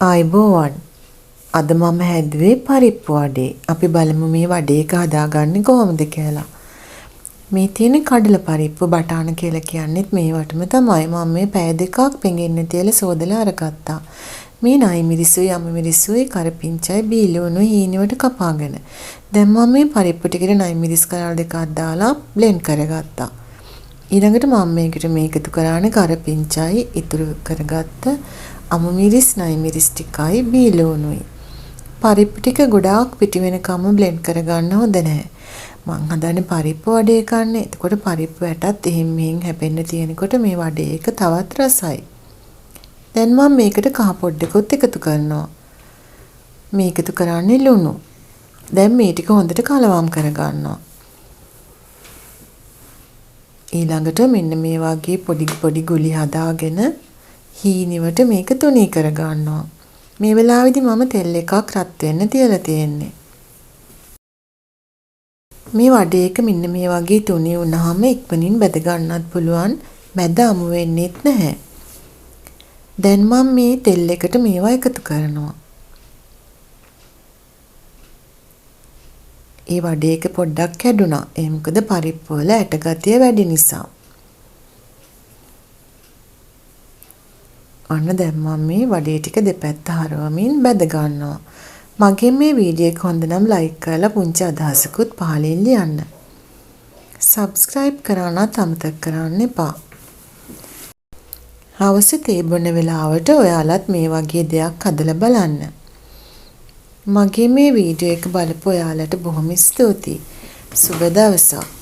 ආයිබෝවන්. අද මම හැදුවේ පරිප්පු වඩේ. අපි බලමු මේ වඩේ එක හදාගන්නේ කොහොමද කියලා. මේ තියෙන කඩල පරිප්පු බටාන කියලා කියන්නේත් මේවටම තමයි. මම මේ පැය දෙකක් පෙඟෙන්න තියලා සෝදලා අරගත්තා. මේ නයි මිරිසුයි යම මිරිසුයි කරපිංචයි බීලුණුයි හීනෙවට කපාගෙන. දැන් මම මේ පරිප්පු ටිකට නයි මිරිස් කලල් දෙකක් දාලා බ්ලෙන්ඩ් කරගත්තා. ඊළඟට මම මේකට මේකතු කරානේ කරපිංචයි ඉතුරු කරගත්ත අමු මිරිස් නයි මිරිස් ටිකයි බීලුණුයි. පරිප්පු ටික ගොඩාක් පිටි වෙනකම් බ්ලෙන්ඩ් කරගන්න හොඳ නැහැ. මං හදන්නේ පරිප්පු වඩේ කන්නේ. එතකොට පරිප්පු ඇටත් එහෙන් මෙහෙන් හැපෙන්න තියෙනකොට මේ වඩේ එක තවත් රසයි. දැන් මම මේකට කහ පොඩ්ඩකුත් එකතු කරනවා. මේකතු කරන්නේ ලුණු. දැන් මේ ටික හොඳට කලවම් කරගන්නවා. ඊළඟට මෙන්න මේ වගේ පොඩි ගුලි හදාගෙන හීනෙවට මේක තුනී කර ගන්නවා. මේ වෙලාවේදී මම තෙල් එකක් රත් වෙන්න තියලා තියෙන්නේ. මේ වඩේ එක මෙන්න මේ වගේ තුනී වුණාම ඉක්මනින් බෙද ගන්නත් පුළුවන්. මැද අමු වෙන්නේත් නැහැ. දැන් මම මේ තෙල් එකට මේවා එකතු කරනවා. ඒ වඩේ එක පොඩ්ඩක් කැඩුනා. ඒ මොකද පරිප්පු වල ඇට ගතිය වැඩි නිසා. අන්න දැන් මම මේ වඩේ ටික දෙපැත්ත හරවමින් බැද ගන්නවා. මගේ මේ වීඩියෝ එක හොඳ නම් ලයික් කරලා පුංචි අදහසකුත් පහලින් ලියන්න. සබ්ස්ක්‍රයිබ් කරන්න අමතක කරන්න එපා. හවස තේ බොන වෙලාවට ඔයාලත් මේ වගේ දෙයක් හදලා බලන්න. මගේ මේ වීඩියෝ එක බලපු ඔයාලට බොහොම ස්තුතියි. සුබ දවසක්.